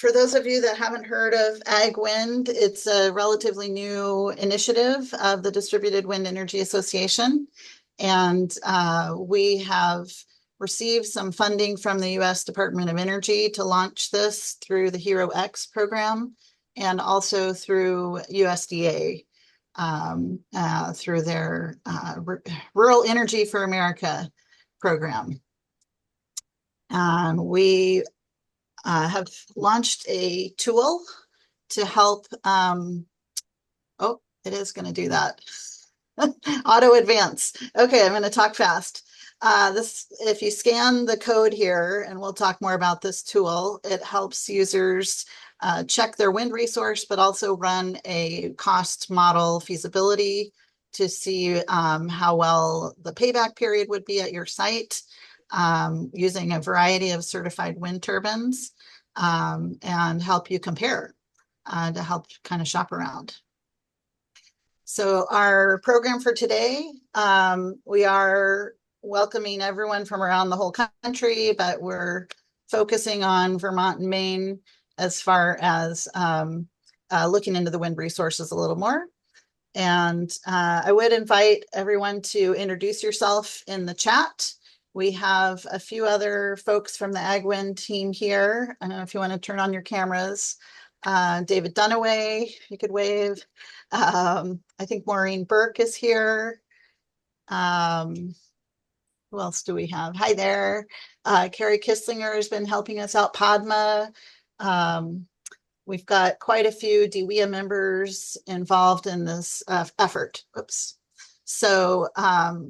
for those of you that haven't heard of AgWind, it's a relatively new initiative of the Distributed Wind Energy Association. And we have received some funding from the U.S. Department of Energy to launch this through the HERO-X program and also through USDA through their Rural Energy for America program. We have launched a tool to help. Oh, it is going to do that. Auto advance. Okay, I'm going to talk fast. If you scan the code here, and we'll talk more about this tool, it helps users check their wind resource, but also run a cost model feasibility to see how well the payback period would be at your site using a variety of certified wind turbines and help you compare to help kind of shop around. So our program for today, we are welcoming everyone from around the whole country, but we're focusing on Vermont and Maine as far as looking into the wind resources a little more. And I would invite everyone to introduce yourself in the chat. We have a few other folks from the AgWind team here. I don't know if you want to turn on your cameras. David Dunaway, you could wave. I think Maureen Burke is here. Who else do we have? Hi there. Carrie Kisslinger has been helping us out, Padma. We've got quite a few DWEA members involved in this effort. Oops. So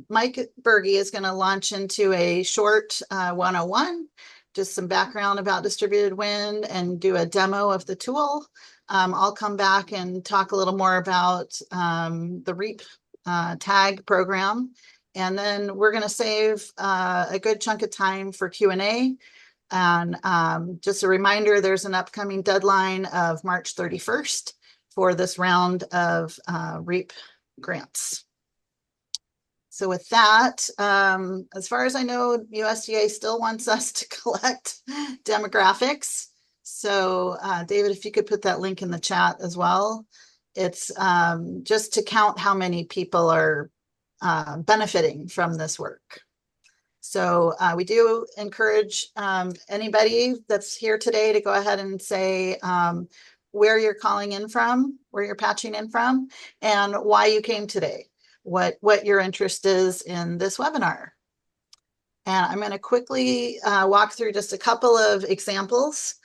Mike Bergey is going to launch into a short 101, just some background about distributed wind and do a demo of the tool. I'll come back and talk a little more about the REAP tag program. And then we're going to save a good chunk of time for Q&A. And just a reminder, there's an upcoming deadline of March 31st for this round of REAP grants. So with that, as far as I know, USDA still wants us to collect demographics. So David, if you could put that link in the chat as well. It's just to count how many people are benefiting from this work. So we do encourage anybody that's here today to go ahead and say where you're calling in from, where you're patching in from, and why you came today, what your interest is in this webinar. And I'm going to quickly walk through just a couple of examples.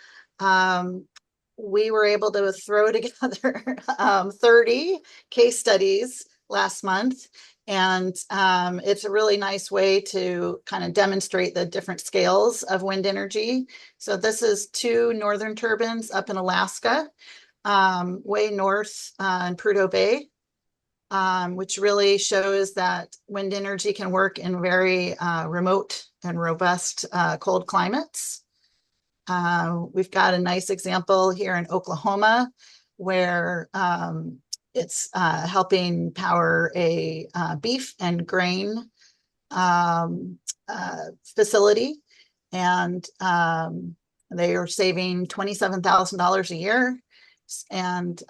We were able to throw together 30 case studies last month. And it's a really nice way to kind of demonstrate the different scales of wind energy. So this is 2 northern turbines up in Alaska, way north in Prudhoe Bay, which really shows that wind energy can work in very remote and robust cold climates. We've got a nice example here in Oklahoma where it's helping power a beef and grain facility, and they are saving $27,000 a year and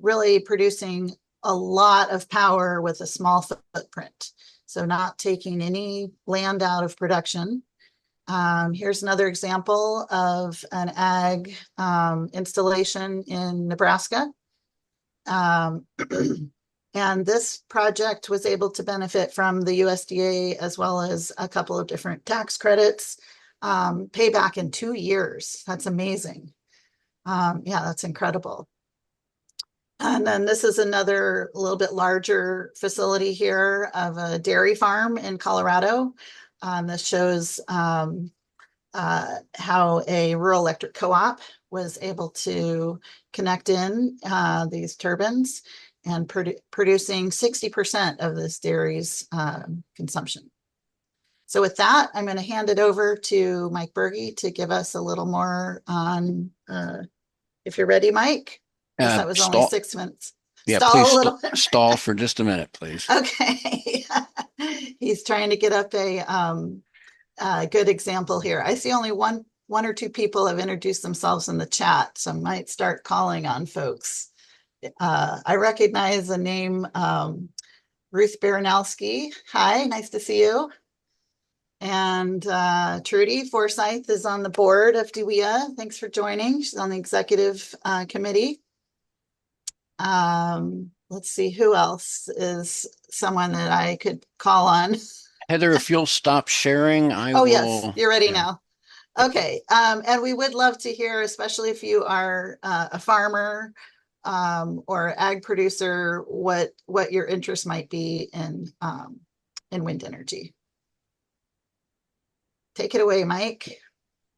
really producing a lot of power with a small footprint. So not taking any land out of production. Here's another example of an ag installation in Nebraska. And this project was able to benefit from the USDA as well as a couple of different tax credits, payback in 2 years. That's amazing. Yeah, that's incredible. And then this is another a little bit larger facility here of a dairy farm in Colorado. This shows how a rural electric co-op was able to connect in these turbines and producing 60% of this dairy's consumption. So with that, I'm going to hand it over to Mike Bergey to give us a little more on, if you're ready, Mike. That was only 6 minutes. Yeah, stall please a little bit. Stall for just a minute, please. Okay. He's trying to get up a good example here. I see only one one or two people have introduced themselves in the chat, so I might start calling on folks. I recognize the name Ruth Baranowski. Hi, nice to see you. And Trudy Forsyth is on the board of DWEA. Thanks for joining. She's on the executive committee. Let's see, who else is someone that I could call on? Heather, if you'll stop sharing, I Oh, will. yes, you're ready Yeah. now. Okay, and we would love to hear, especially if you are a farmer or ag producer, what your interest might be in wind energy. Take it away, Mike.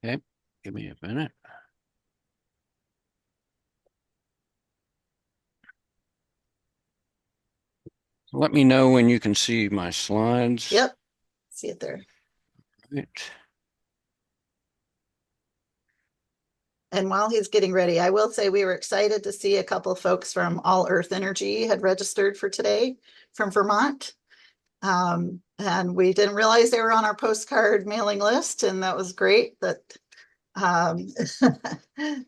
Okay, give me a minute. Let me know when you can see my slides. Yep, see it there. Right. And while he's getting ready, I will say we were excited to see a couple of folks from All Earth Energy had registered for today from Vermont. And we didn't realize they were on our postcard mailing list, and that was great that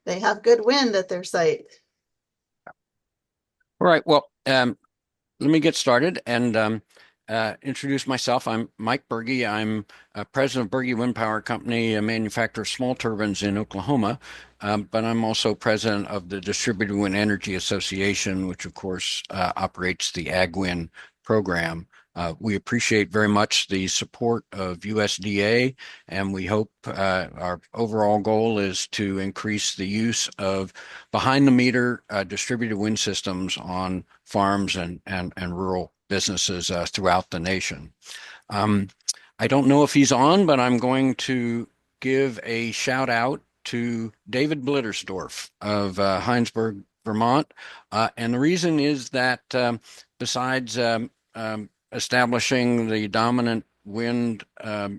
they have good wind at their site. All right. Well, let me get started and introduce myself. I'm Mike Bergey. I'm president of Bergey Windpower Company, a manufacturer of small turbines in Oklahoma. But I'm also president of the Distributed Wind Energy Association, which of course operates the AgWind program. We appreciate very much the support of USDA, and we hope our overall goal is to increase the use of behind-the-meter distributed wind systems on farms and rural businesses throughout the nation. I don't know if he's on, but I'm going to give a shout out to David Blittersdorf of Heinsberg, Vermont. And the reason is that besides establishing the dominant wind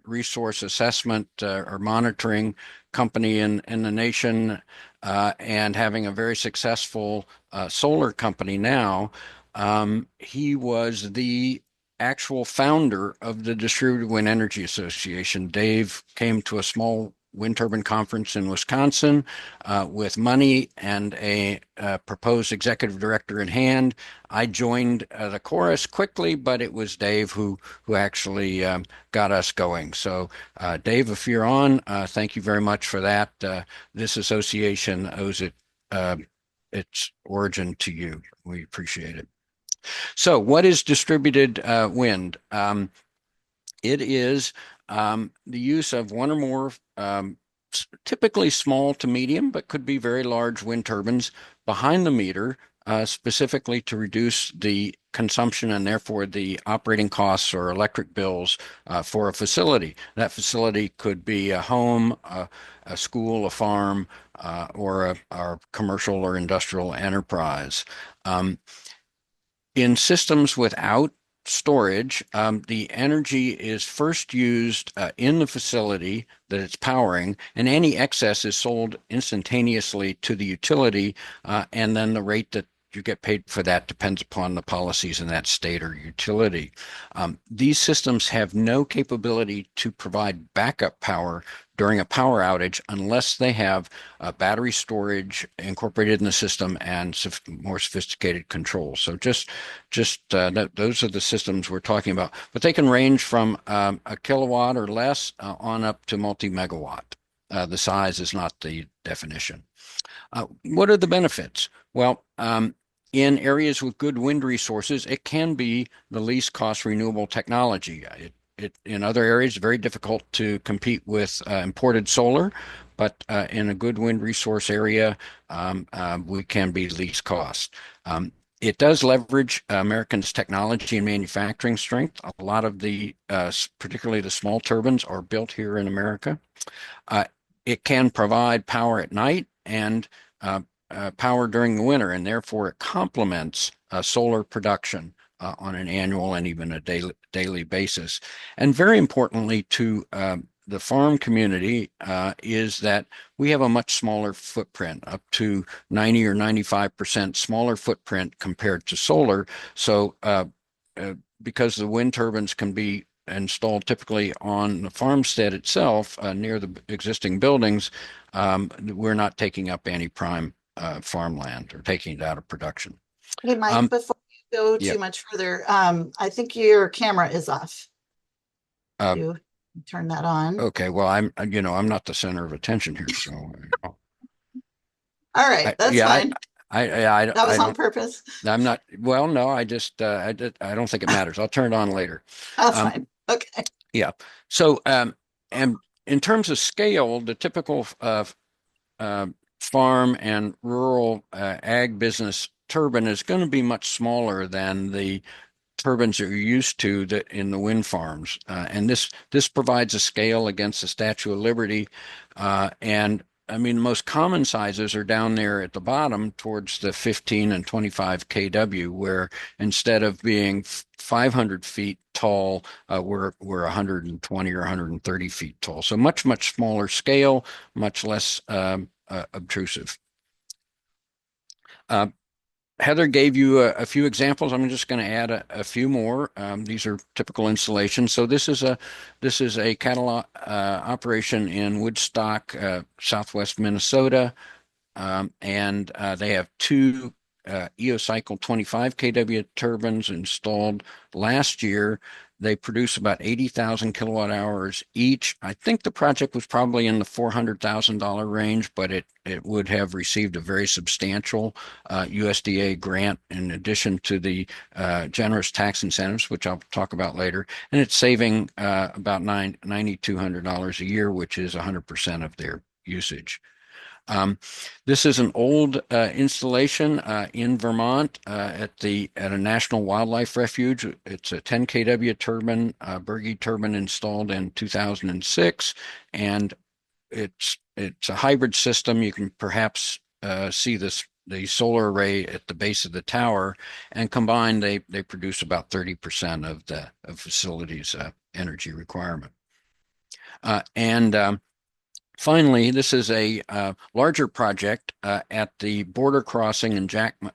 resource assessment or monitoring company in the nation and having a very successful solar company now, he was the actual founder of the Distributed Wind Energy Association. Dave came to a small wind turbine conference in Wisconsin with money and a proposed executive director in hand. I joined the chorus quickly, but it was Dave who actually got us going. So Dave, if you're on, thank you very much for that. This association owes its origin to you. We appreciate it. So what is distributed wind? It is the use of one or more typically small to medium, but could be very large wind turbines behind the meter, specifically to reduce the consumption and therefore the operating costs or electric bills for a facility. That facility could be a home, a school, a farm, or a commercial or industrial enterprise. In systems without storage, the energy is first used in the facility that it's powering, and any excess is sold instantaneously to the utility, and then the rate that you get paid for that depends upon the policies in that state or utility. These systems have no capability to provide backup power during a power outage unless they have battery storage incorporated in the system and more sophisticated controls. So just those are the systems we're talking about. But they can range from a kilowatt or less on up to multi-megawatt. The size is not the definition. What are the benefits? Well, in areas with good wind resources, it can be the least cost renewable technology. In other areas, very difficult to compete with imported solar, but in a good wind resource area, we can be least cost. It does leverage Americans' technology and manufacturing strength. A lot of the, particularly the small turbines, are built here in America. It can provide power at night and power during the winter, and therefore it complements solar production on an annual and even a daily basis. And very importantly to the farm community is that we have a much smaller footprint, up to 90 or 95% smaller footprint compared to solar. So because the wind turbines can be installed typically on the farmstead itself, near the existing buildings, we're not taking up any prime farmland or taking it out of production. Hey, Mike, Um, before you go yeah. too much further, I think your camera is off. Uh, You turn that on. okay. Well, I'm not the center of attention here, so All right, that's yeah, fine. That I was on don't. purpose. I'm not. Well, no, I don't think it matters. I'll turn it on later. That's Um, fine. Okay. yeah. So, and in terms of scale, the typical uh, farm and rural ag business turbine is going to be much smaller than the turbines that you're used to that in the wind farms. And this provides a scale against the Statue of Liberty. And I mean, the most common sizes are down there at the bottom towards the 15 and 25 kW, where instead of being 500 feet tall, we're 120 or 130 feet tall. So much smaller scale, much less obtrusive. Uh, Heather gave you a few examples. I'm just going to add a few more. These are typical installations. So this is a catalog operation in Woodstock, Southwest Minnesota, and they have two EOCycle 25 kW turbines installed last year. They produce about 80,000 kilowatt hours each. I think the project was probably in the $400,000 range, but it would have received a very substantial USDA grant in addition to the generous tax incentives, which I'll talk about later. And it's saving about $9,200 a year, which is 100% of their usage. This is an old installation in Vermont at a national wildlife refuge. It's a 10 kW turbine, Bergey turbine installed in 2006, and it's a hybrid system. You can perhaps see the solar array at the base of the tower, and combined they produce about 30% of the facility's energy requirement. And Finally, this is a larger project at the border crossing in Jackman,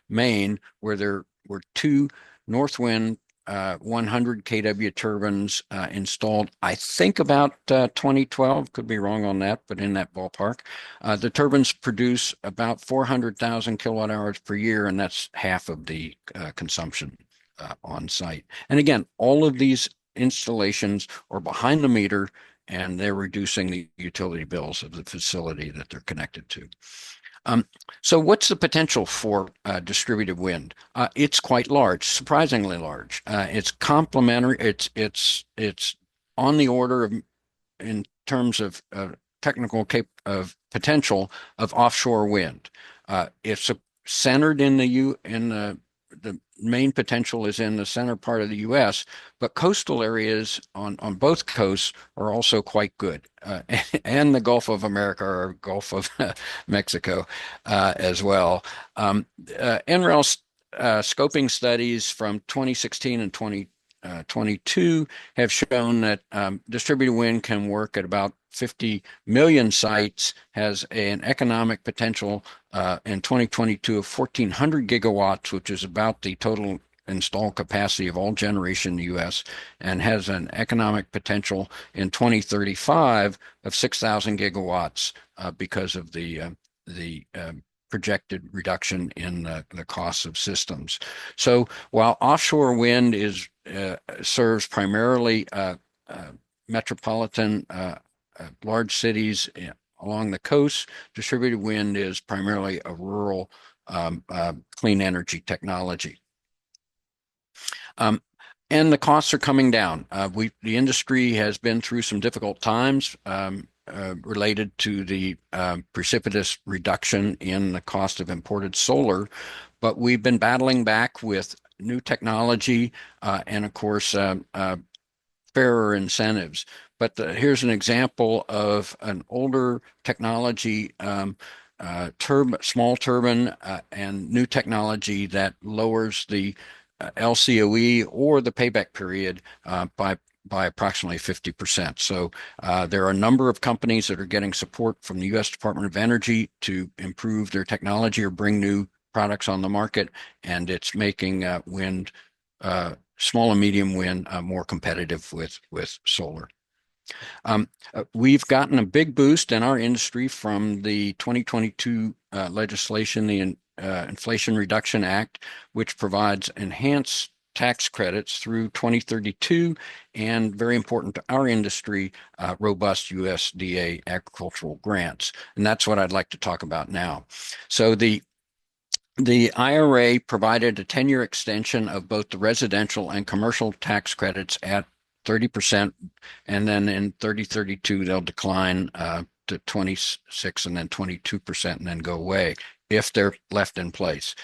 Maine, where there were two Northwind 100 kW turbines installed, I think about 2012, could be wrong on that, but in that ballpark. The turbines produce about 400,000 kilowatt hours per year, and that's half of the consumption on site. And again, all of these installations are behind the meter, and they're reducing the utility bills of the facility that they're connected to. So what's the potential for distributed wind? It's quite large, surprisingly large. It's complementary. It's on the order of, in terms of technical of potential of offshore wind. It's centered in the main potential is in the center part of the U.S., but coastal areas on both coasts are also quite good, and the Gulf of America or Gulf of Mexico as well. NREL scoping studies from 2016 and 2022 have shown that distributed wind can work at about 50 million sites, has an economic potential in 2022 of 1,400 gigawatts, which is about the total installed capacity of all generation in the U.S., and has an economic potential in 2035 of 6,000 gigawatts because of the projected reduction in the cost of systems. So while offshore wind serves primarily metropolitan large cities along the coast, distributed wind is primarily a rural clean energy technology. And the costs are coming down. The industry has been through some difficult times related to the precipitous reduction in the cost of imported solar, but we've been battling back with new technology and, of course, fairer incentives. But here's an example of an older technology, small turbine, and new technology that lowers the LCOE or the payback period by approximately 50%. So there are a number of companies that are getting support from the U.S. Department of Energy to improve their technology or bring new products on the market, and it's making wind small and medium wind more competitive with solar. We've gotten a big boost in our industry from the 2022 legislation, the Inflation Reduction Act, which provides enhanced tax credits through 2032, and very important to our industry, robust USDA agricultural grants. And that's what I'd like to talk about now. So the IRA provided a 10-year extension of both the residential and commercial tax credits at 30%, and then in 3032 they'll decline to 26 and then 22% and then go away if they're left in place.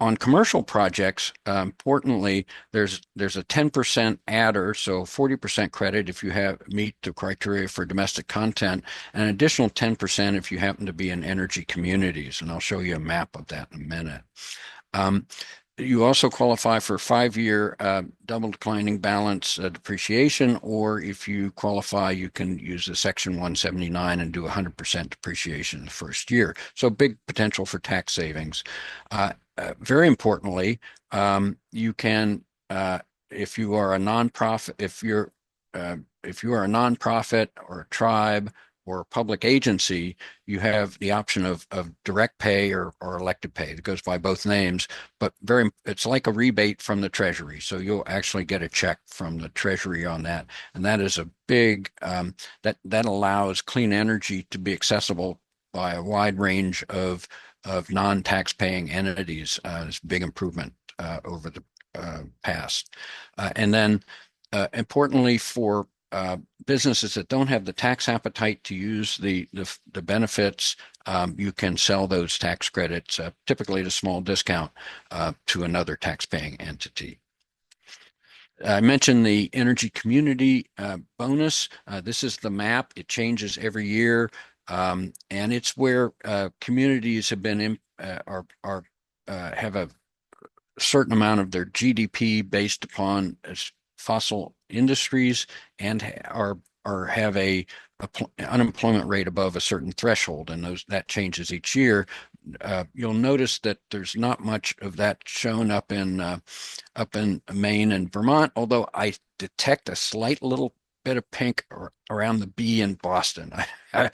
On commercial projects, importantly, there's a 10% adder, so 40% credit if you meet the criteria for domestic content, and an additional 10% if you happen to be in energy communities. And I'll show you a map of that in a minute. You also qualify for 5-year double declining balance depreciation, or if you qualify, you can use the Section 179 and do 100% depreciation in the first year. So big potential for tax savings. Very importantly, you can, if you are a nonprofit, if you are a nonprofit or a tribe or a public agency, you have the option of direct pay or elected pay. It goes by both names, but it's like a rebate from the Treasury. So you'll actually get a check from the Treasury on that. And that is a big, that allows clean energy to be accessible by a wide range of non-tax paying entities. It's a big improvement over the past. And then importantly for businesses that don't have the tax appetite to use the benefits, you can sell those tax credits, typically at a small discount, to another tax-paying entity. I mentioned the energy community bonus. This is the map. It changes every year, and it's where communities have been have a certain amount of their GDP based upon fossil industries and have a unemployment rate above a certain threshold, and that changes each year. You'll notice that there's not much of that shown up in Maine and Vermont, although I detect a slight little bit of pink around the B in Boston. I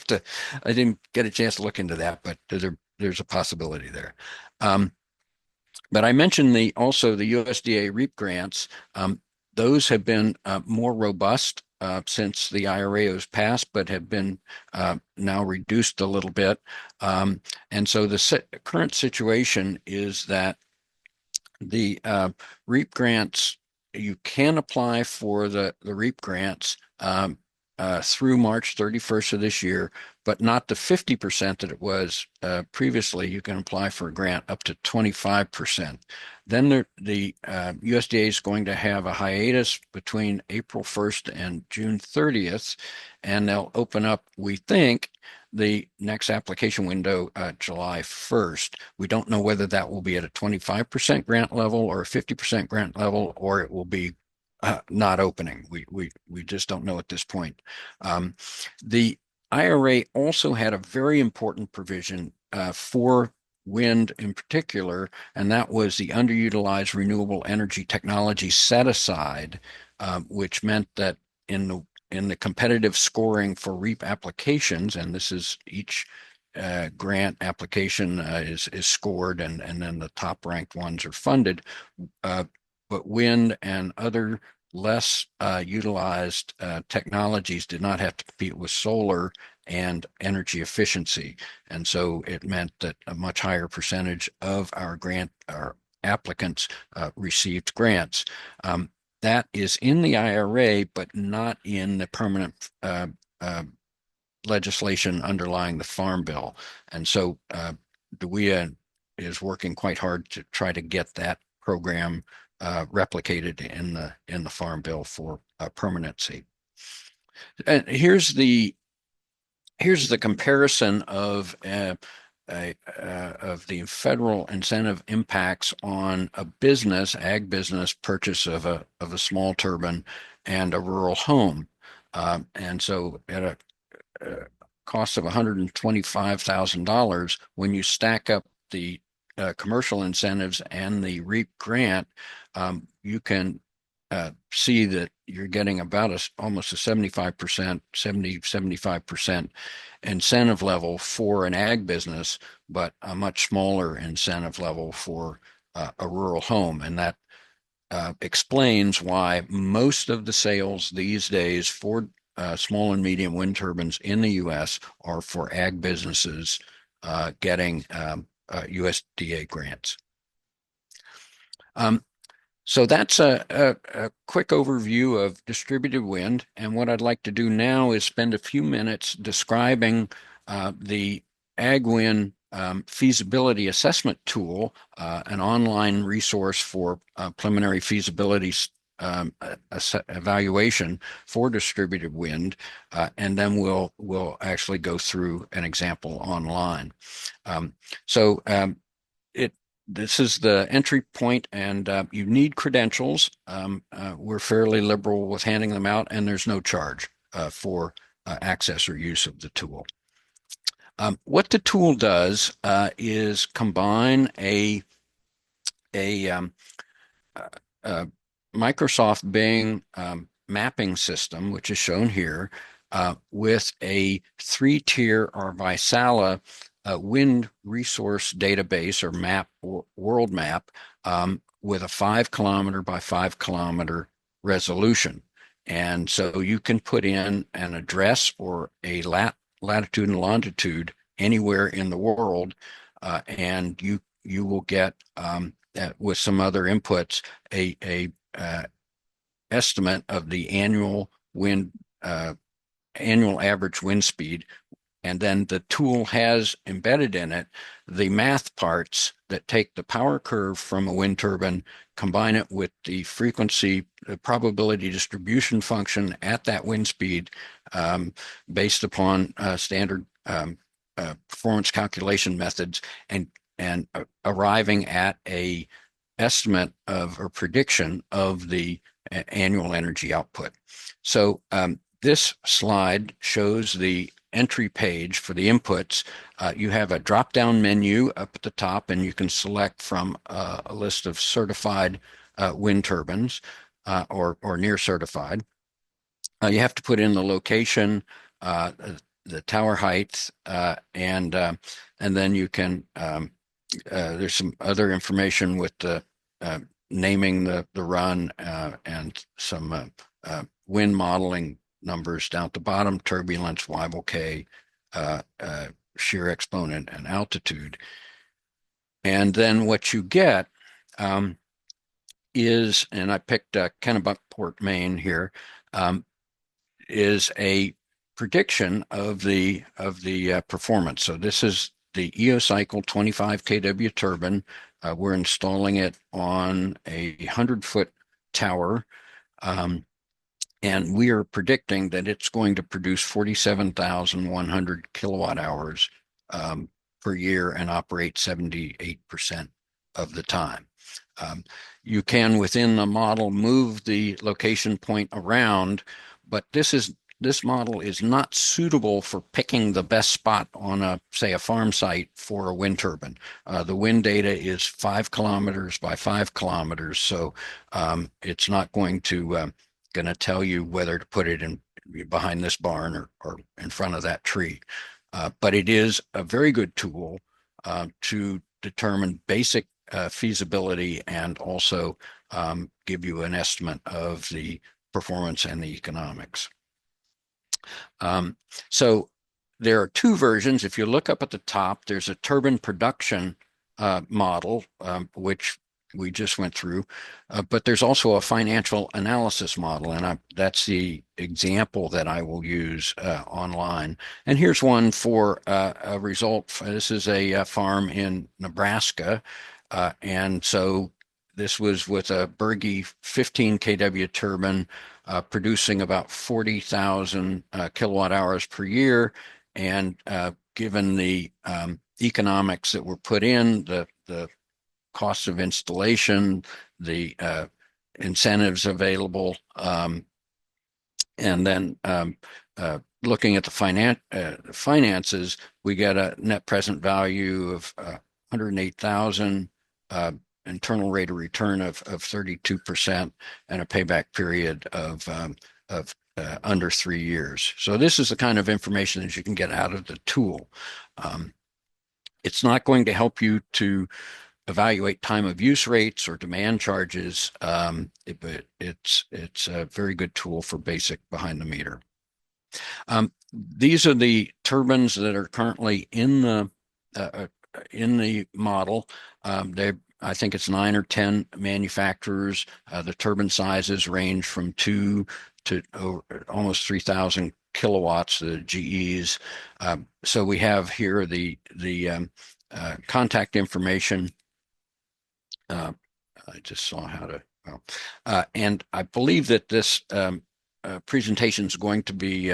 didn't get a chance to look into that, but there's a possibility there. But I mentioned also the USDA REAP grants. Those have been more robust since the IRA was passed, but have been now reduced a little bit. And so the current situation is that the REAP grants, you can apply for the REAP grants through March 31st of this year, but not the 50% that it was previously. You can apply for a grant up to 25%. Then the USDA is going to have a hiatus between April 1st and June 30th, and they'll open up, we think, the next application window July 1st. We don't know whether that will be at a 25% grant level or a 50% grant level, or it will be not opening. We just don't know at this point. The IRA also had a very important provision for wind in particular, and that was the underutilized renewable energy technology set aside, which meant that in the competitive scoring for REAP applications, and this is each grant application is scored, and then the top ranked ones are funded. But wind and other less utilized technologies did not have to compete with solar and energy efficiency. And so it meant that a much higher percentage of our applicants received grants. That is in the IRA, but not in the permanent legislation underlying the Farm Bill. And so DWEA is working quite hard to try to get that program replicated in the Farm Bill for permanency. And here's the comparison of the federal incentive impacts on a ag business purchase of a small turbine and a rural home. And so at a cost of $125,000, when you stack up the commercial incentives and the REAP grant, you can see that you're getting about almost a 75%, 75% incentive level for an ag business, but a much smaller incentive level for a rural home. And that explains why most of the sales these days for small and medium wind turbines in the U.S. are for ag businesses getting USDA grants. So that's a quick overview of distributed wind. And what I'd like to do now is spend a few minutes describing the AgWind feasibility assessment tool, an online resource for preliminary feasibility evaluation for distributed wind, and then we'll actually go through an example online. This is the entry point, and you need credentials. We're fairly liberal with handing them out, and there's no charge for access or use of the tool. What the tool does is combine a Microsoft Bing mapping system, which is shown here, with a 3-tier or Visala wind resource database or map, or world map, with a 5 km by 5 km resolution. And so you can put in an address or a latitude and longitude anywhere in the world, and you will get, with some other inputs, a estimate of the annual average wind speed. And then the tool has embedded in it the math parts that take the power curve from a wind turbine, combine it with the frequency, the probability distribution function at that wind speed, based upon standard performance calculation methods, and arriving at a estimate of or prediction of the annual energy output. So this slide shows the entry page for the inputs. You have a drop-down menu up at the top, and you can select from a list of certified wind turbines, or near certified. You have to put in the location, the tower height, and then you can, there's some other information with the naming the run, and some wind modeling numbers down at the bottom: turbulence, Weibull K, shear exponent, and altitude. And then what you get is, and I picked Kennebunkport, Maine here, is a prediction of the performance. So this is the EOCycle 25 kW turbine. We're installing it on a 100-foot tower. And we are predicting that it's going to produce 47,100 kilowatt hours per year and operate 78% of the time. You can, within the model, move the location point around, but this model is not suitable for picking the best spot on say a farm site for a wind turbine. The wind data is 5 km by 5 km, so it's not going to tell you whether to put it in behind this barn or in front of that tree. But it is a very good tool to determine basic feasibility, and also give you an estimate of the performance and the economics. So there are 2 versions. If you look up at the top, there's a turbine production model, which we just went through, but there's also a financial analysis model, and that's the example that I will use online. And here's one for a result. This is a farm in Nebraska, and so this was with a Bergey 15 kW turbine, producing about 40,000 kilowatt hours per year. And given the economics that were put in, the cost of installation, the incentives available, and then looking at the finances, we get a net present value of 108,000, internal rate of return of 32%, and a payback period of under 3 years. So this is the kind of information that you can get out of the tool. It's not going to help you to evaluate time of use rates or demand charges, but it's a very good tool for basic behind the meter. These are the turbines that are currently in the model. I think it's 9 or 10 manufacturers. The turbine sizes range from 2 to almost 3,000 kilowatts, the GEs. So we have here the contact information. I just saw how to, and I believe that this presentation is going to be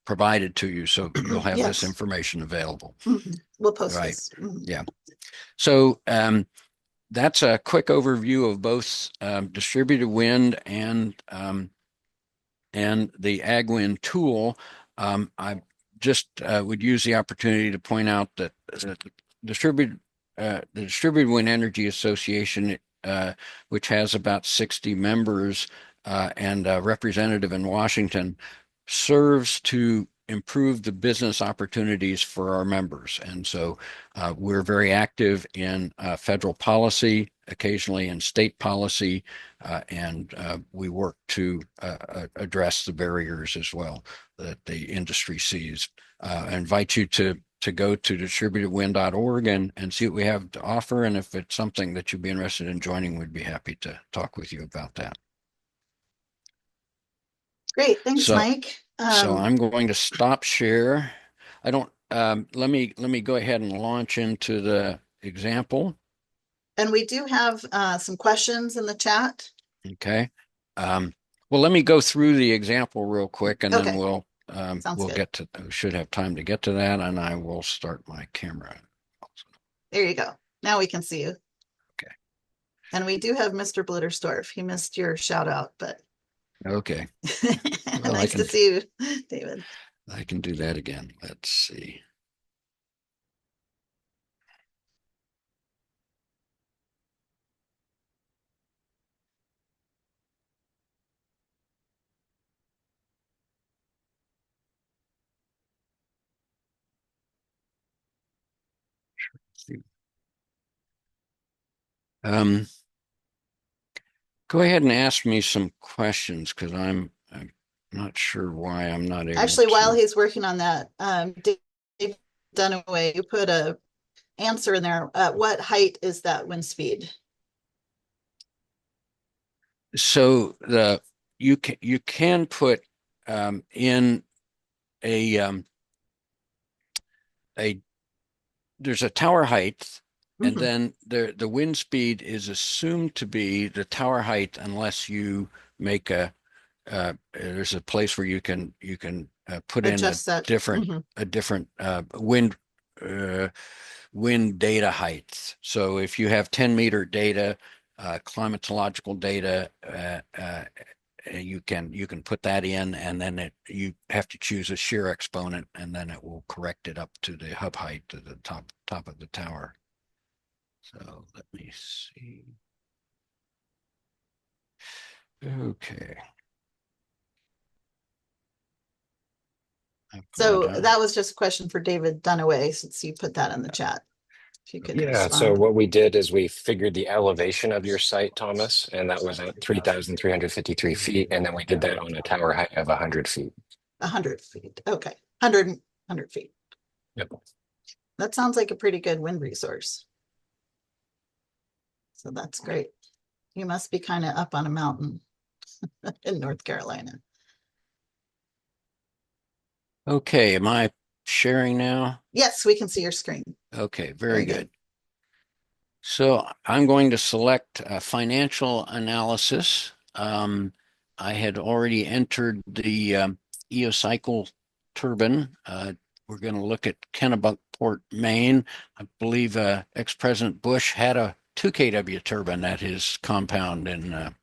provided to you, so you'll have Yes. this information available. We'll post Right. this. Yeah. So that's a quick overview of both distributed wind and the AgWind tool. I just would use the opportunity to point out that the Distributed Wind Energy Association, which has about 60 members and a representative in Washington, serves to improve the business opportunities for our members. And so we're very active in federal policy, occasionally in state policy, and we work to address the barriers as well that the industry sees. I invite you to go to distributedwind.org and see what we have to offer. And if it's something that you'd be interested in joining, we'd be happy to talk with you about that. Great, thanks, Mike. So I'm going to stop share. I don't, let me go ahead and launch into the example. And we do have some questions in the chat. Okay. Well, let me go through the example real quick, and then we'll get to, should have time to get to that, and I will start my camera. There you go. Now we can see you. Okay. And we do have Mr. Blittersdorf. He missed your shout out, but. Okay. Well, nice to see you, David. I can do that again. Let's see. Go ahead and ask me some questions, because I'm not sure why I'm not able Actually, to. while he's working on that, Dave Dunaway, you put a answer in there. At what height is that wind speed? So you can put in a there's a tower height, and then the wind speed is assumed to be the tower height unless you make there's a place where you can put Adjust in a different wind data heights. So if you have 10-meter data, climatological data, you can put that in, and then you have to choose a shear exponent, and then it will correct it up to the hub height to the top of the tower. So let me see. Okay. So that was just a question for David Dunaway, since you put that in the chat. If you could respond. So what we did is we figured the elevation of your site, Thomas, and that was at 3,353 feet. And then we did that on a tower height of 100 feet. 100 feet. Okay. 100 feet. Yep. That sounds like a pretty good wind resource. So that's great. You must be kind of up on a mountain in North Carolina. Okay, am I sharing now? Yes, we can see your screen. Okay, very good. So I'm going to select financial analysis. I had already entered the EOCycle turbine. We're going to look at Kennebunkport, Maine. I believe ex-President Bush had a 2 kW turbine at his compound in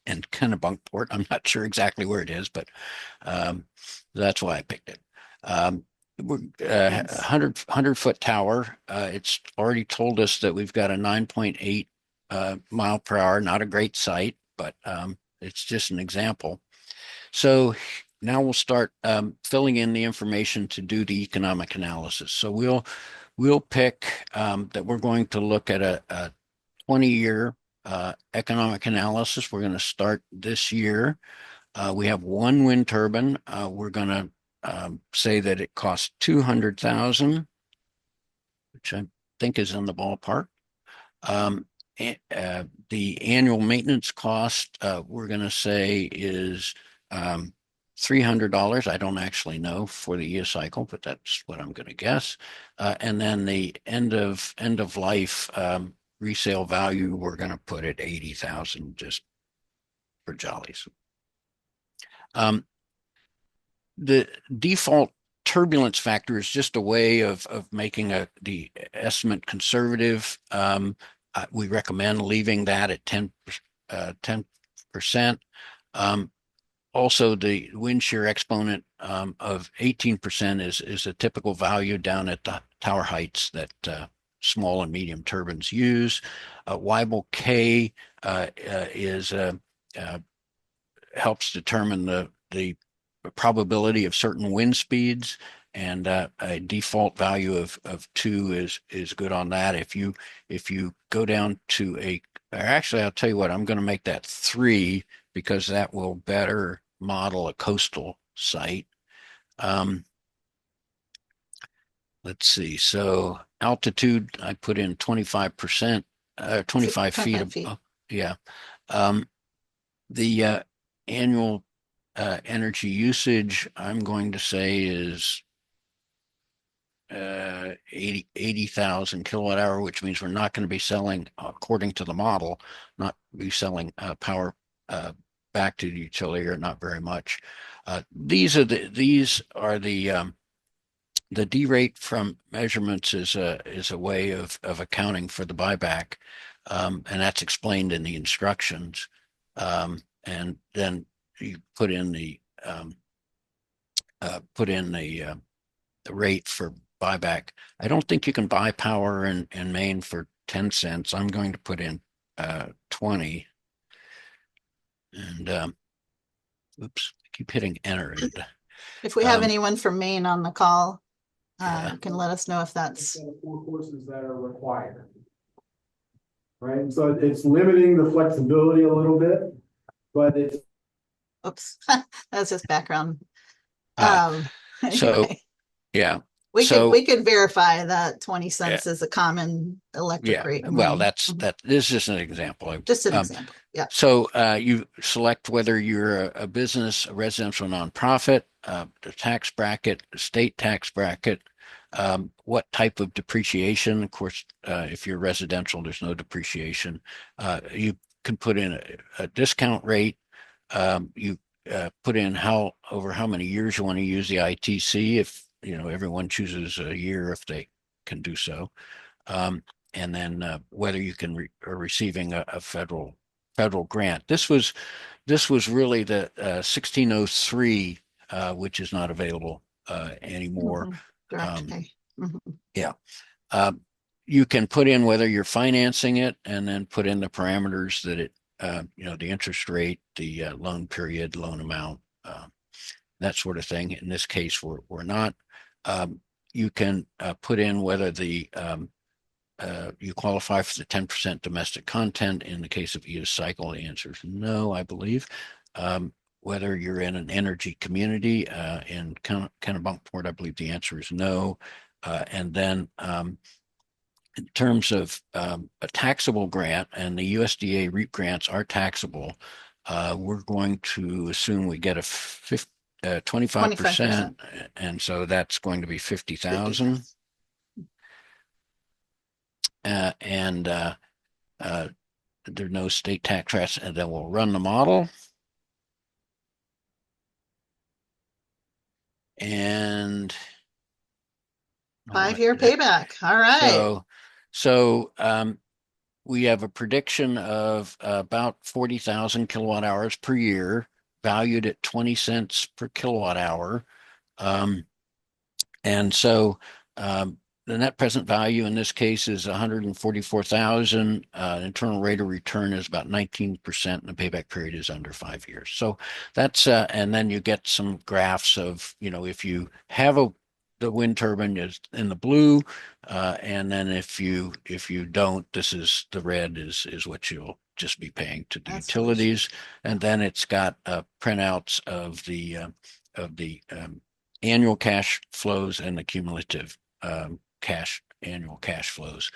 Kennebunkport. I'm not sure exactly where it is, but that's why I picked it. we're Yes. 100-foot tower. It's already told us that we've got a 9.8 mile per hour, not a great site, but it's just an example. So now we'll start filling in the information to do the economic analysis. So we'll pick that we're going to look at a 20-year economic analysis. We're going to start this year. We have one wind turbine. We're going to say that it costs 200,000, which I think is in the ballpark. The annual maintenance cost, we're going to say is $300. I don't actually know for the year cycle, but that's what I'm going to guess. And then the end of life resale value, we're going to put at 80,000 just for jollies. The default turbulence factor is just a way of making the estimate conservative. We recommend leaving that at 10%. Also, the wind shear exponent of 18% is a typical value down at the tower heights that small and medium turbines use. Weibel K helps determine the probability of certain wind speeds, and a default value of 2 is good on that. If you go down to actually, I'll tell you what, I'm going to make that 3 because that will better model a coastal site. Let's see. So altitude, I put in 25%, 25 feet. Yeah. The annual energy usage, I'm going to say is 80,000 kilowatt hour, which means we're not going to be selling, according to the model, not be selling power back to the utility, or not very much. These are the D rate from measurements is a way of accounting for the buyback, and that's explained in the instructions. And then you put in the rate for buyback. I don't think you can buy power in Maine for 10 cents. I'm going to put in 20. And oops, I keep hitting enter. And if we have anyone from Maine on the call, yeah. you can let us know if that's 4 courses that are required. Right, so it's limiting the flexibility a little bit, but it's. Oops, that's just background. So anyway. Yeah. We could verify that 20 cents is a common electric rate. Well, this is just an example. Just an example. Yeah. So you select whether you're a business, a residential nonprofit, the tax bracket, the state tax bracket, what type of depreciation. Of course, if you're residential, there's no depreciation. You can put in a discount rate. You put in over how many years you want to use the ITC, if everyone chooses a year, if they can do so, and then whether you can are receiving a federal grant. This was really the 1603, which is not available anymore. Direct pay. Yeah. You can put in whether you're financing it, and then put in the parameters that it the interest rate, the loan period, loan amount, that sort of thing. In this case, we're not. You can put in whether you qualify for the 10% domestic content. In the case of EOS cycle, the answer is no, I believe. Whether you're in an energy community in Kennebunkport, I believe the answer is no. And then in terms of a taxable grant, and the USDA REAP grants are taxable, we're going to assume we get a 25%, and so that's going to be 50,000. And there's no state tax credits, and then we'll run the model. And 5-year payback. All right. So we have a prediction of about 40,000 kilowatt hours per year, valued at 20 cents per kilowatt hour. And so the net present value in this case is 144,000. Internal rate of return is about 19%, and the payback period is under 5 years. So that's and then you get some graphs of, if you have the wind turbine is in the blue, and then if you don't, this is the red is what you'll just be paying to the utilities, and then it's got printouts of the annual cash flows and the cumulative annual cash flows.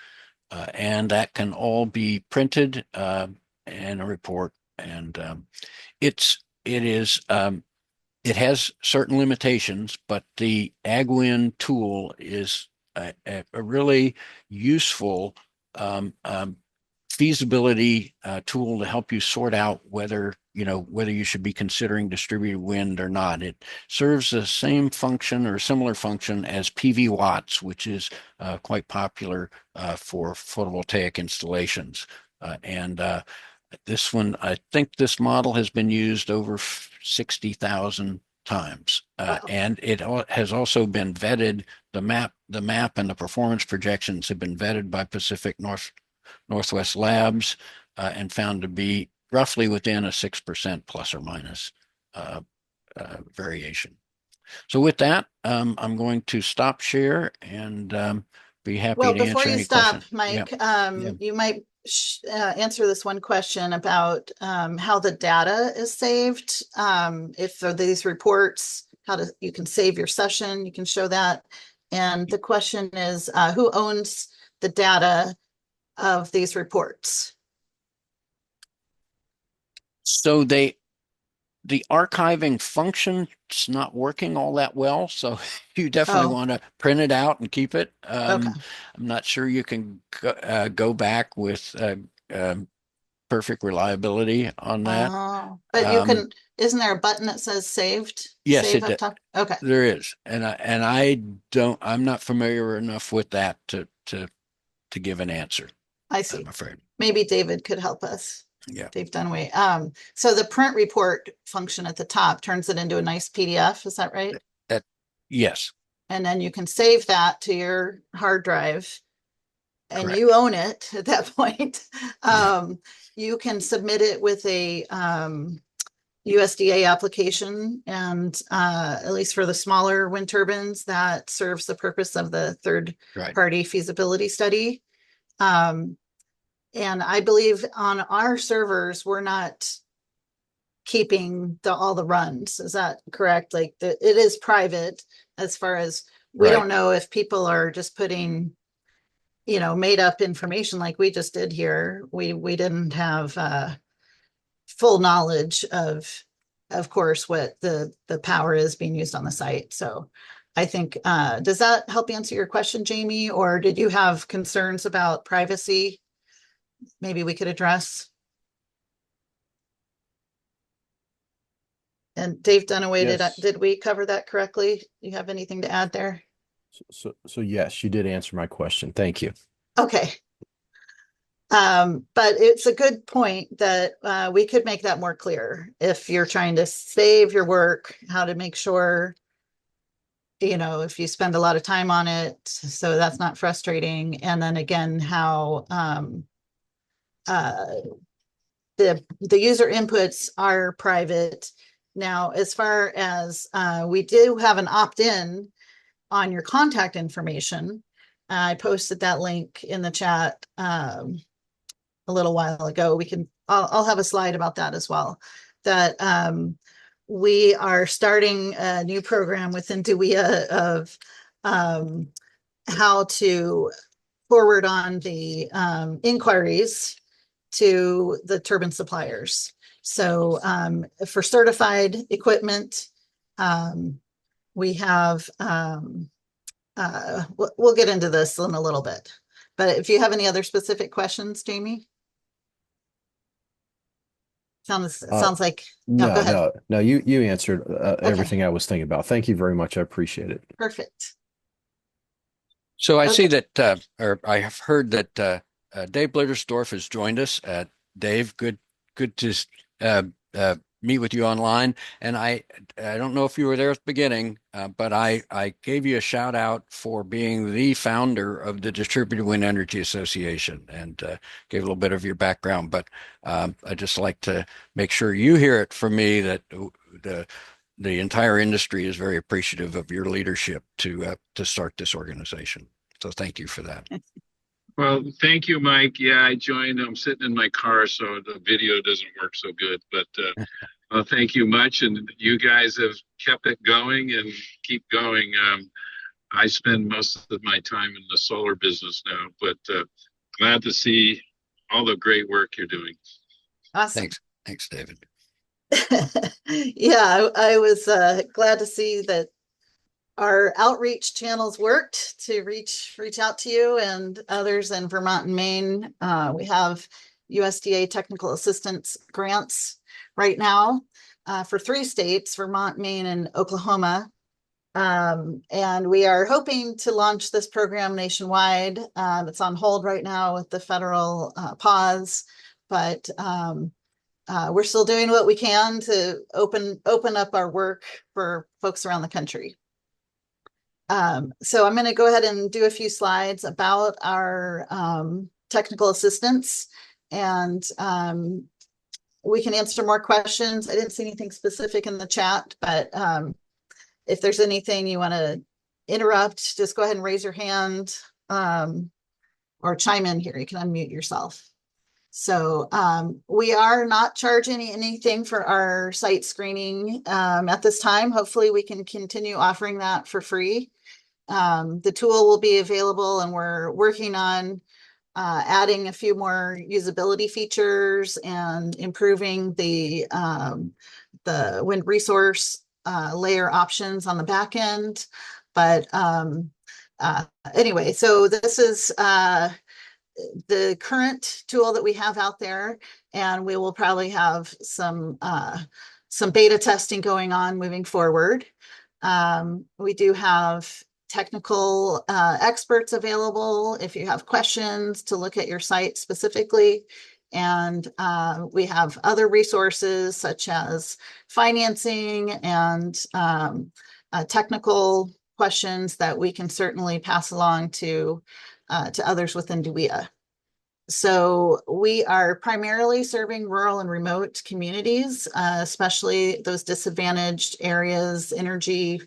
And that can all be printed in a report. And it has certain limitations, but the AgWind tool is a really useful feasibility tool to help you sort out whether you should be considering distributed wind or not. It serves the same function or similar function as PV Watts, which is quite popular for photovoltaic installations. And this one, I think this model has been used over 60,000 times. And it has also been vetted. The map and the performance projections have been vetted by Pacific Northwest Labs and found to be roughly within a 6% plus or minus variation. So with that, I'm going to stop share and be happy to answer any questions. Before you stop, Mike, you might answer this one question about how the data is saved. If for these reports, you can save your session, you can show that. And the question is, who owns the data of these reports? So the archiving function is not working all that well. So you definitely want to print it out and keep it. I'm not sure you can go back with perfect reliability on that. But you can, isn't there a button that says saved? Yes, Save up top? Okay. There is. I'm not familiar enough with that to give an answer. I see. I'm afraid. Maybe David could help us. Yeah. Dave Dunaway. So the print report function at the top turns it into a nice PDF. Is that right? Yes. And then you can save that to your hard drive and Correct. You own it at that point. You can submit it with a USDA application, and at least for the smaller wind turbines, that serves the purpose of the third party feasibility study. And I believe on our servers, we're not keeping all the runs. Is that correct? Like it is private as far as we don't know if people are just putting, made up information like we just did here. We didn't have full knowledge of course, what the power is being used on the site. So I think, does that help answer your question, Jamie? Or did you have concerns about privacy? Maybe we could address. And Dave Dunaway, Yes. did we cover that correctly? Do you have anything to add there? So yes, you did answer my question. Thank you. Okay. But it's a good point that we could make that more clear if you're trying to save your work, how to make sure, if you spend a lot of time on it, so that's not frustrating. And then again, how the user inputs are private. Now, as far as we do have an opt-in on your contact information, I posted that link in the chat a little while ago. I'll have a slide about that as well. That we are starting a new program within DWEA of how to forward on the inquiries to the turbine suppliers. So for certified equipment, we have, we'll get into this in a little bit. But if you have any other specific questions, Jamie? Sounds like no, go ahead. No, you answered everything I was thinking about. Thank you very much. I appreciate it. Perfect. So I see that, or I have heard that Dave Blittersdorf has joined us. Dave, good to meet with you online. And I don't know if you were there at the beginning, but I gave you a shout out for being the founder of the Distributed Wind Energy Association, and gave a little bit of your background. But I'd just like to make sure you hear it from me that the entire industry is very appreciative of your leadership to start this organization. So thank you for that. Well, thank you, Mike. Yeah, I joined. I'm sitting in my car, so the video doesn't work so good. But thank you much. And you guys have kept it going and keep going. I spend most of my time in the solar business now, but glad to see all the great work you're doing. Awesome. Thanks, David. Yeah, I was glad to see that our outreach channels worked to reach out to you and others in Vermont and Maine. We have USDA technical assistance grants right now for 3 states, Vermont, Maine, and Oklahoma. And we are hoping to launch this program nationwide. It's on hold right now with the federal pause, but we're still doing what we can to open up our work for folks around the country. So I'm going to go ahead and do a few slides about our technical assistance, and we can answer more questions. I didn't see anything specific in the chat, but if there's anything you want to interrupt, just go ahead and raise your hand or chime in here. You can unmute yourself. So we are not charging anything for our site screening at this time. Hopefully we can continue offering that for free. The tool will be available, and we're working on adding a few more usability features and improving the wind resource layer options on the back end. But anyway, so this is the current tool that we have out there, and we will probably have some beta testing going on moving forward. We do have technical experts available if you have questions to look at your site specifically. And we have other resources such as financing and technical questions that we can certainly pass along to others within DWEA. So we are primarily serving rural and remote communities, especially those disadvantaged areas, energy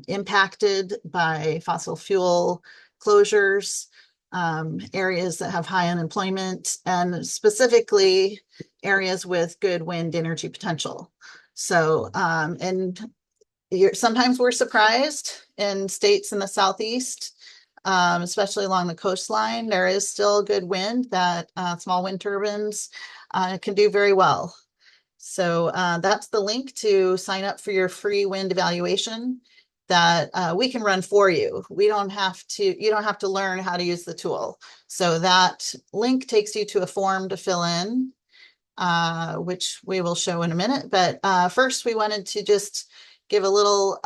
impacted by fossil fuel closures, areas that have high unemployment, and specifically areas with good wind energy potential. So, and sometimes we're surprised in states in the Southeast, especially along the coastline, there is still good wind that small wind turbines can do very well. So that's the link to sign up for your free wind evaluation that we can run for you. You don't have to learn how to use the tool. So that link takes you to a form to fill in, which we will show in a minute. But first, we wanted to just give a little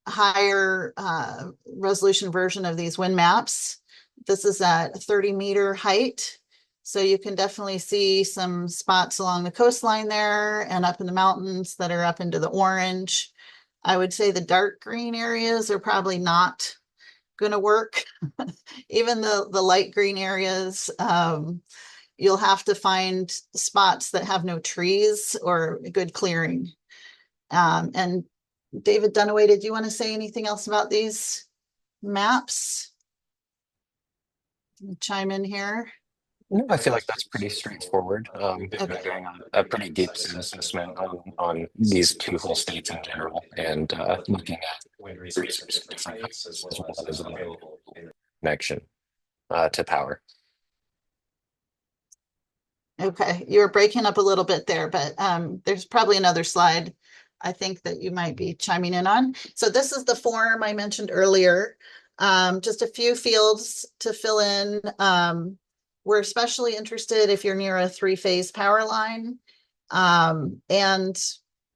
higher resolution version of these wind maps. This is at 30-meter height. So you can definitely see some spots along the coastline there and up in the mountains that are up into the orange. I would say the dark green areas are probably not going to work. Even the light green areas, you'll have to find spots that have no trees or good clearing. And David Dunaway, did you want to say anything else about these maps? Chime in here. No, I feel like that's pretty straightforward. We've been doing a pretty deep assessment on these 2 whole states in general, and looking at wind resources at different heights as well as available connection to power. Okay, you were breaking up a little bit there, but there's probably another slide I think that you might be chiming in on. So this is the form I mentioned earlier. Just a few fields to fill in. We're especially interested if you're near a 3-phase power line, and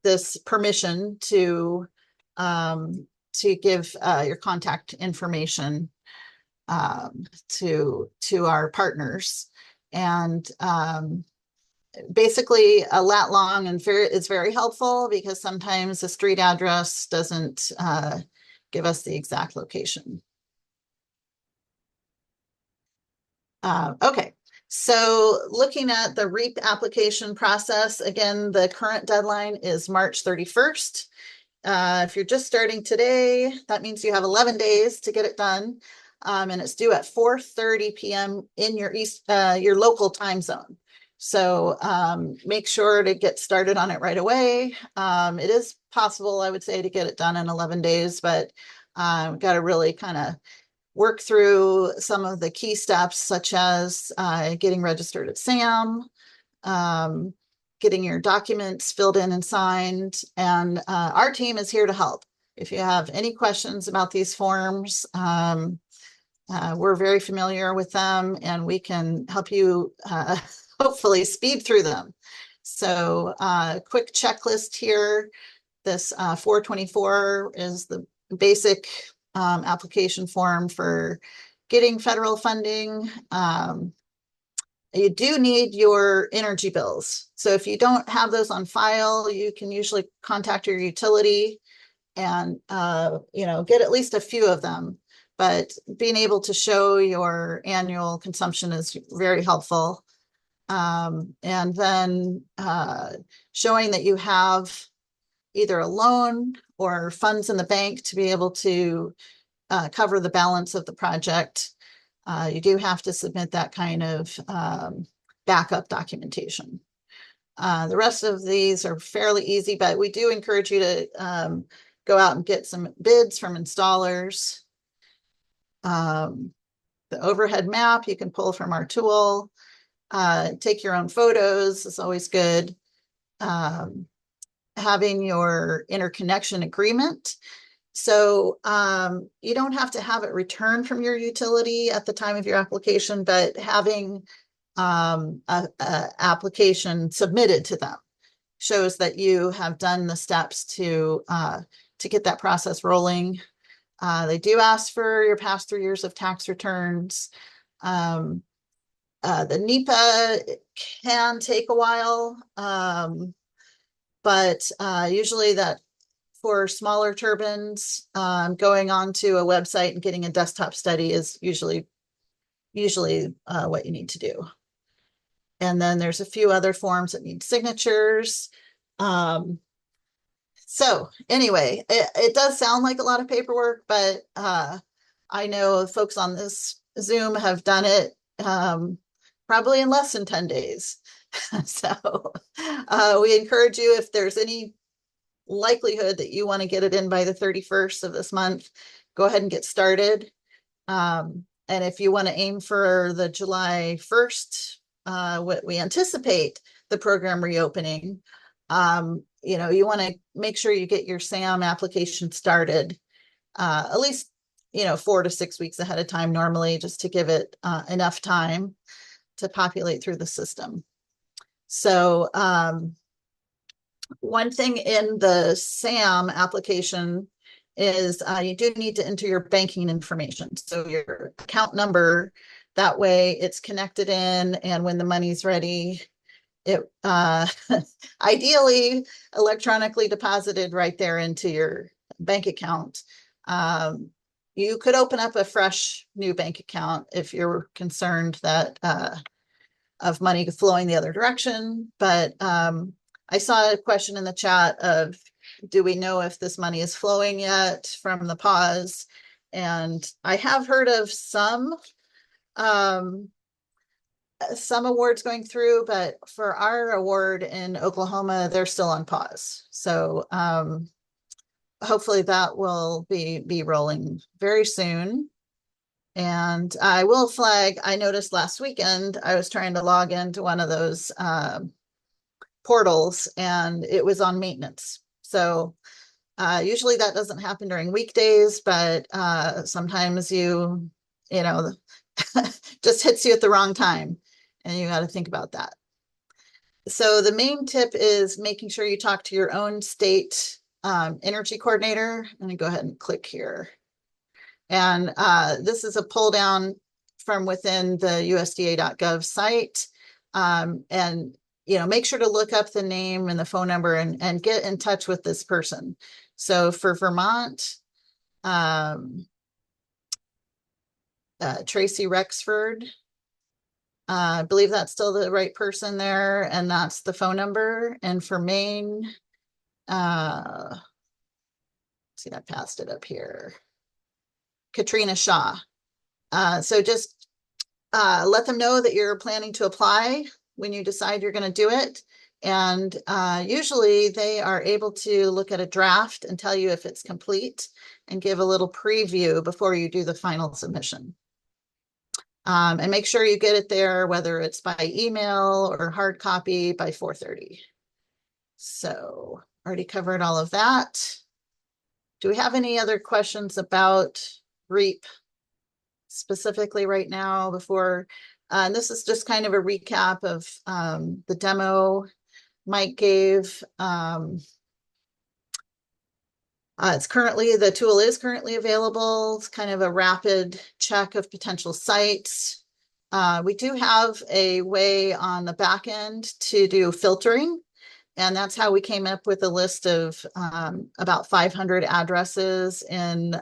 this permission to give your contact information to our partners. And basically a lat long, and it's very helpful because sometimes the street address doesn't give us the exact location. Okay, so looking at the REAP application process, again, the current deadline is March 31st. If you're just starting today, that means you have 11 days to get it done. And it's due at 4:30 p.m. in your local time zone. So make sure to get started on it right away. It is possible, I would say, to get it done in 11 days, but got to really kind of work through some of the key steps, such as getting registered at SAM, getting your documents filled in and signed. And our team is here to help. If you have any questions about these forms, we're very familiar with them, and we can help you hopefully speed through them. So quick checklist here. This 424 is the basic application form for getting federal funding. You do need your energy bills. So if you don't have those on file, you can usually contact your utility and get at least a few of them. But being able to show your annual consumption is very helpful. And then showing that you have either a loan or funds in the bank to be able to cover the balance of the project. You do have to submit that kind of backup documentation. The rest of these are fairly easy, but we do encourage you to go out and get some bids from installers. The overhead map you can pull from our tool. Take your own photos is always good. Having your interconnection agreement. So you don't have to have it returned from your utility at the time of your application, but having an application submitted to them shows that you have done the steps to get that process rolling. They do ask for your past 3 years of tax returns. The NEPA can take a while, but usually that for smaller turbines, going onto a website and getting a desktop study is usually what you need to do. And then there's a few other forms that need signatures. So anyway, it does sound like a lot of paperwork, but I know folks on this Zoom have done it probably in less than 10 days. So we encourage you, if there's any likelihood that you want to get it in by the 31st of this month, go ahead and get started. And if you want to aim for the July 1st, what we anticipate the program reopening, you want to make sure you get your SAM application started at least 4 to 6 weeks ahead of time normally, just to give it enough time to populate through the system. So one thing in the SAM application is you do need to enter your banking information. So your account number, that way it's connected in, and when the money's ready, it ideally electronically deposited right there into your bank account. You could open up a fresh new bank account if you're concerned that of money flowing the other direction. But I saw a question in the chat of, do we know if this money is flowing yet from the pause? And I have heard of some awards going through, but for our award in Oklahoma, they're still on pause. So hopefully that will be rolling very soon. And I will flag, I noticed last weekend, I was trying to log into one of those portals and it was on maintenance. So usually that doesn't happen during weekdays, but sometimes just hits you at the wrong time, and you got to think about that. So the main tip is making sure you talk to your own state energy coordinator. I'm going to go ahead and click here. And this is a pull down from within the USDA.gov site. And make sure to look up the name and the phone number and get in touch with this person. So for Vermont, Tracy Rexford, I believe that's still the right person there, and that's the phone number. And for Maine, see, I passed it up here. Katrina Shaw. So just let them know that you're planning to apply when you decide you're going to do it. And usually they are able to look at a draft and tell you if it's complete and give a little preview before you do the final submission. And make sure you get it there, whether it's by email or hard copy, by 4:30. So already covered all of that. Do we have any other questions about REAP specifically right now before? This is just kind of a recap of the demo Mike gave. The tool is currently available. It's kind of a rapid check of potential sites. We do have a way on the back end to do filtering, and that's how we came up with a list of about 500 addresses in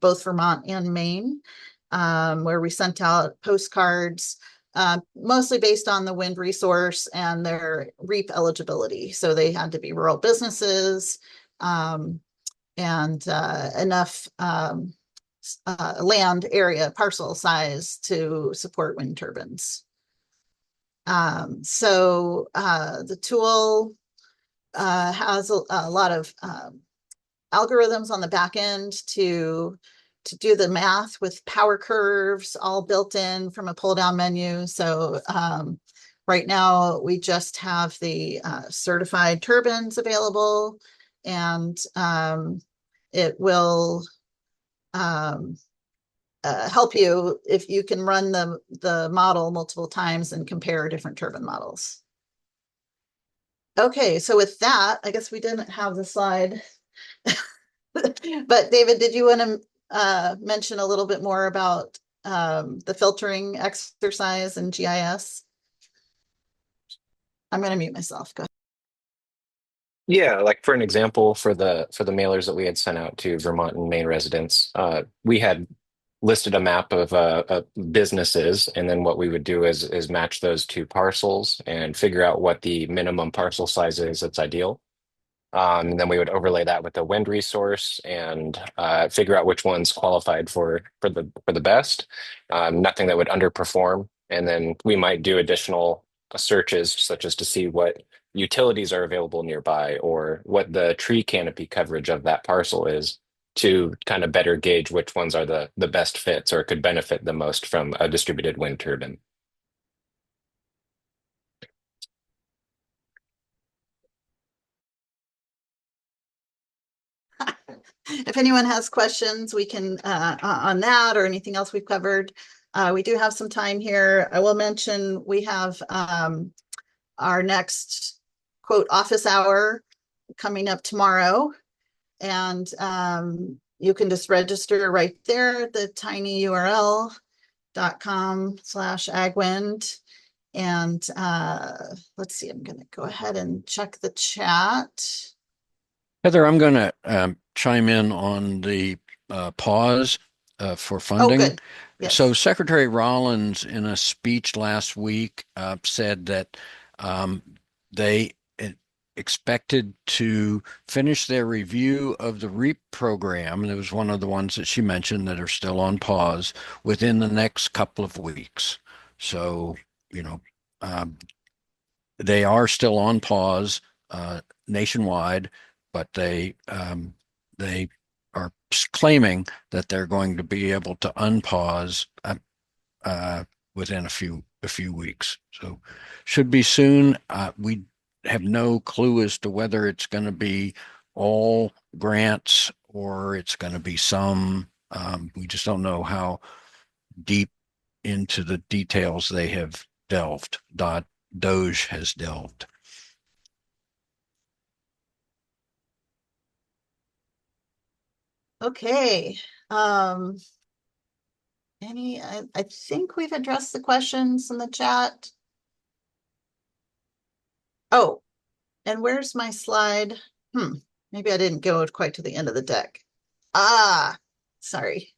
both Vermont and Maine, where we sent out postcards, mostly based on the wind resource and their REAP eligibility. So they had to be rural businesses, and enough land area, parcel size to support wind turbines. So the tool has a lot of algorithms on the back end to do the math with power curves all built in from a pull down menu. So right now we just have the certified turbines available, and it will help you if you can run the model multiple times and compare different turbine models. Okay, so with that, I guess we didn't have the slide. But David, did you want to mention a little bit more about the filtering exercise in GIS? I'm going to mute myself. Go ahead. Yeah, like for an example, for the mailers that we had sent out to Vermont and Maine residents, we had listed a map of businesses, and then what we would do is match those two parcels and figure out what the minimum parcel size is that's ideal. And then we would overlay that with the wind resource and figure out which ones qualified for the best. Nothing that would underperform, and then we might do additional searches, such as to see what utilities are available nearby or what the tree canopy coverage of that parcel is, to kind of better gauge which ones are the best fits or could benefit the most from a distributed wind turbine. If anyone has questions, we can on that or anything else we've covered. We do have some time here. I will mention we have our next quote office hour coming up tomorrow, and you can just register right there at the tinyurl.com/agwind. And let's see, I'm going to go ahead and check the chat. Heather, I'm going to chime in on the pause for funding. Oh, good. Yes. So Secretary Rollins, in a speech last week, said that they expected to finish their review of the REAP program, and it was one of the ones that she mentioned that are still on pause, within the next couple of weeks. So, they are still on pause nationwide, but they are claiming that they're going to be able to unpause within a few weeks. So should be soon. We have no clue as to whether it's going to be all grants or it's going to be some. We just don't know how deep into the details they have delved. DOGE has delved. Okay. I think we've addressed the questions in the chat. Oh, and where's my slide? Maybe I didn't go quite to the end of the deck. Ah, sorry.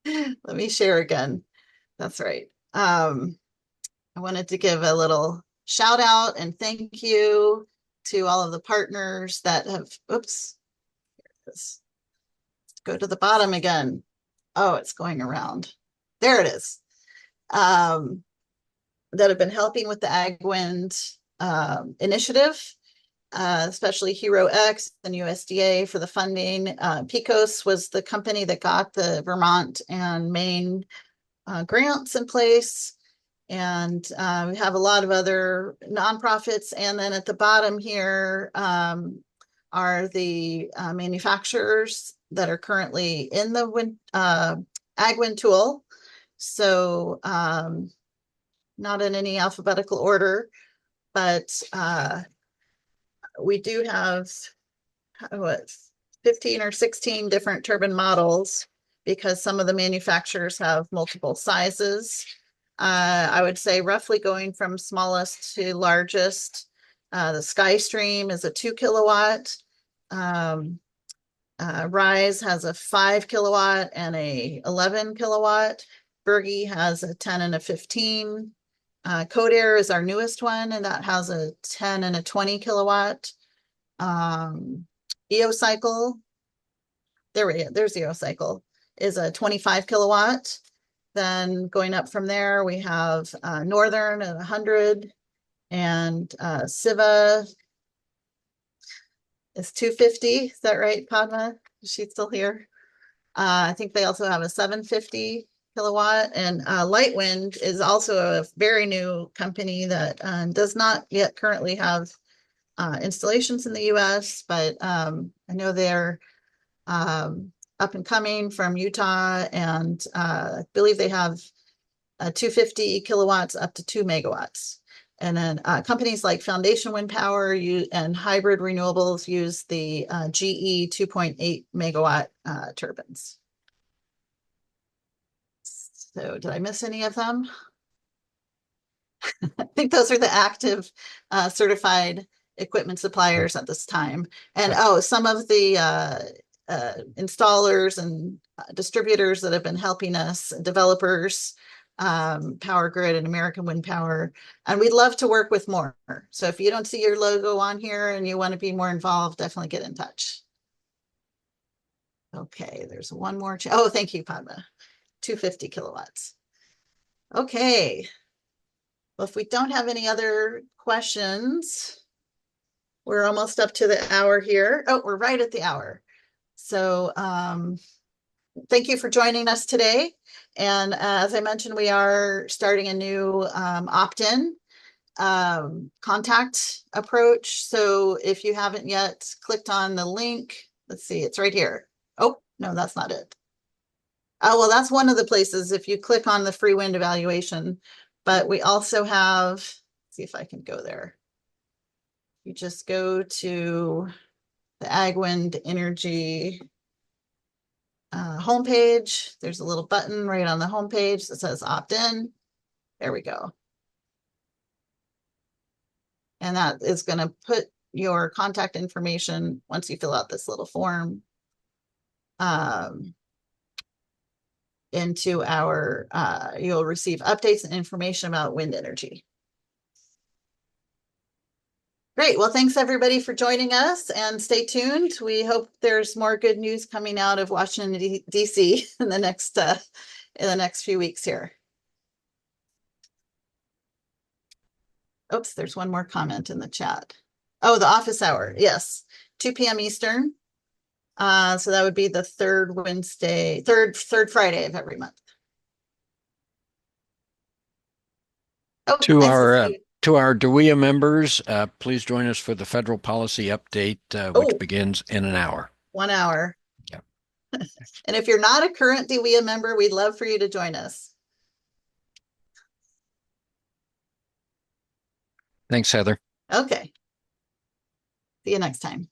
Let me share again. That's right. I wanted to give a little shout out and thank you to all of the partners that have, oops, here it is. Go to the bottom again. Oh, it's going around. There it is. That have been helping with the AgWind initiative, especially HeroX and USDA for the funding. Pecos was the company that got the Vermont and Maine grants in place. And we have a lot of other nonprofits. And then at the bottom here are the manufacturers that are currently in the AgWind tool. So not in any alphabetical order, but we do have what, 15 or 16 different turbine models because some of the manufacturers have multiple sizes. I would say roughly going from smallest to largest. The SkyStream is a 2 kilowatt. Rise has a 5 kilowatt and a 11 kilowatt. Bergey has a 10 and a 15. Codair is our newest one, and that has a 10 and a 20 kilowatt. EOCycle, there's EOCycle, is a 25 kilowatt. Then going up from there, we have Northern at 100, and Siva is 250. Is that right, Padma? Is she still here? I think they also have a 750 kilowatt, and Lightwind is also a very new company that does not yet currently have installations in the US, but I know they're up and coming from Utah, and I believe they have 250 kilowatts up to 2 megawatts. And then companies like Foundation Windpower and Hybrid Renewables use the GE 2.8 megawatt turbines. So did I miss any of them? I think those are the active certified equipment suppliers at this time. And some of the installers and distributors that have been helping us, developers, Power Grid and American Windpower, and we'd love to work with more. So if you don't see your logo on here and you want to be more involved, definitely get in touch. Okay, there's one more. Oh, thank you, Padma. 250 kilowatts. Okay. Well, if we don't have any other questions, we're almost up to the hour here. Oh, we're right at the hour. So thank you for joining us today. And as I mentioned, we are starting a new opt-in contact approach. So if you haven't yet clicked on the link, let's see, it's right here. Oh, no, that's not it. Oh, well, that's one of the places if you click on the free wind evaluation, but we also have, let's see if I can go there. You just go to the AgWind Energy homepage. There's a little button right on the homepage that says opt-in. There we go. And that is going to put your contact information once you fill out this little form into our, you'll receive updates and information about wind energy. Great. Well, thanks everybody for joining us, and stay tuned. We hope there's more good news coming out of Washington, D.C. in the next few weeks here. Oops, there's one more comment in the chat. Oh, the office hour. Yes, 2 p.m. Eastern. So that would be the third Friday of every month. Oh, To nice our to see you. To our DWEA members, please join us for the federal policy update, which begins in an hour. 1 hour. Yeah. And if you're not a current DWEA member, we'd love for you to join us. Thanks, Heather. Okay. See you next time.